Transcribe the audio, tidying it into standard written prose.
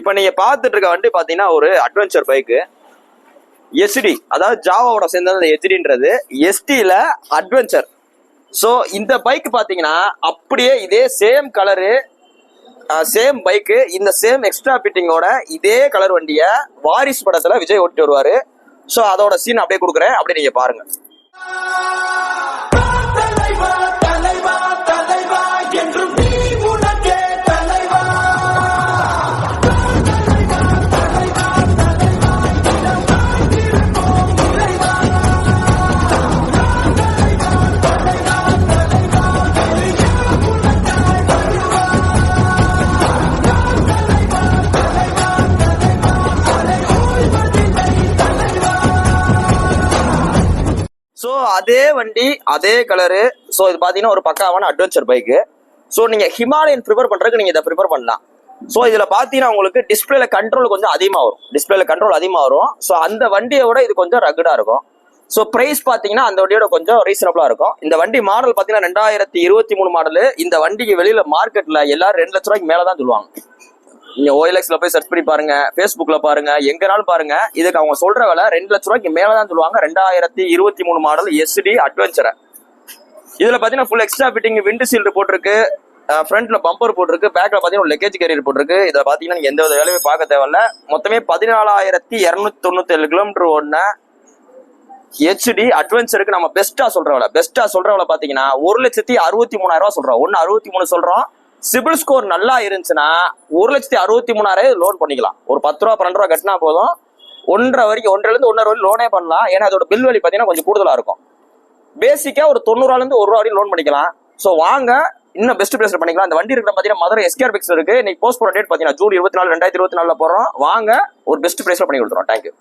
இப்போ நீங்க பார்த்துட்டு இருக்க வண்டி பாத்தீங்கன்னா ஒரு அட்வென்ச்சர் பைக்கு எஸ்டி, அதாவது ஜாவாவோட சேர்ந்தது அந்த எஸ்டின்றது எஸ்டில அட்வென்ச்சர். ஸோ இந்த பைக் பாத்தீங்கன்னா அப்படியே இதே சேம் கலரு சேம் பைக்கு இந்த சேம் எக்ஸ்ட்ரா ஃபிட்டிங்கோட இதே கலர் வண்டியை வாரிசு படத்துல விஜய் ஓட்டிட்டு வருவாரு. ஸோ அதோட சீன் அப்படியே கொடுக்குறேன், அப்படியே நீங்க பாருங்க. ஸோ அதே வண்டி அதே கலரு. ஸோ இது பார்த்தீங்கன்னா ஒரு பக்காவான அட்வென்ச்சர் பைக்கு. ஸோ நீங்கள் ஹிமாலயன் ப்ரிஃபர் பண்ணுறதுக்கு நீங்கள் இதை ப்ரிஃபர் பண்ணலாம். ஸோ இதில் பார்த்தீங்கன்னா உங்களுக்கு டிஸ்பிளேல கண்ட்ரோல் கொஞ்சம் அதிகமாக வரும். ஸோ அந்த வண்டியை விட இது கொஞ்சம் ரகுடாக இருக்கும். ஸோ ப்ரைஸ் பார்த்தீங்கன்னா அந்த வண்டியோட கொஞ்சம் ரீசனபிளாக இருக்கும். இந்த வண்டி மாடல் பார்த்தீங்கன்னா 2023 மாடலு. இந்த வண்டிக்கு வெளியில் மார்க்கெட்டில் எல்லாரும் 2 லட்ச ரூபாய்க்கு மேலே தான் சொல்லுவாங்க. நீங்க OLXல போய் சர்ச் பண்ணி பாருங்க, Facebookல பாருங்க, எங்கனாலும் பாருங்க. இதுக்கு அவங்க சொல்ற விலை 2 லட்ச ரூபாய்க்கு மேலதான் சொல்லுவாங்க. 2023 மாடல் எஸ்டி அட்வென்ச்சர். இதுல பாத்தீங்கன்னா full extra fitting windshield போட்டிருக்கு, ஃப்ரண்ட்ல பம்பர் போட்டிருக்கு, பேக்ல பாத்தீங்கன்னா லக்கேஜ் கேரியர் போட்டிருக்கு. இதை பாத்தீங்கன்னா நீங்க எந்த வித வேலையுமே பார்க்க தேவையில்ல. மொத்தமே 14,297 கிலோமீட்டர் ஓடின ஹெச்டி அட்வென்ச்சருக்கு நம்ம பெஸ்டா சொல்ற விலை பாத்தீங்கன்னா 1,63,000 சொல்றோம். 1,63 சொல்றோம். சிபில் ஸ்கோர் நல்லா இருந்துச்சுன்னா 1,63,000 லோன் பண்ணிக்கலாம். ஒரு 10 ரூபா 12 ரூபா கட்டினா போதும். 1.5 வரைக்கும் 1.5 வரைக்கும் லோனே பண்ணலாம். ஏன்னா அதோட பில் வழி பார்த்தீங்கன்னா கொஞ்சம் கூடுதலா இருக்கும். பேசிக்கா ஒரு 90 1 ரூபா வரைக்கும் லோன் பண்ணிக்கலாம். ஸோ வாங்க இன்னும் பெஸ்ட் பிளேஸ்ல பண்ணிக்கலாம். அந்த வண்டி இருக்கிற பார்த்தீங்கன்னா மதுரை SKR பிக்ஸ் இருக்கு. இன்னைக்கு போஸ்ட் போற டேட் பார்த்தீங்கன்னா ஜூன் 24, 2024 போடுறோம். வாங்க ஒரு பெஸ்ட் பிளேஸ்ல பண்ணி கொடுத்துறோம். தேங்க்யூ.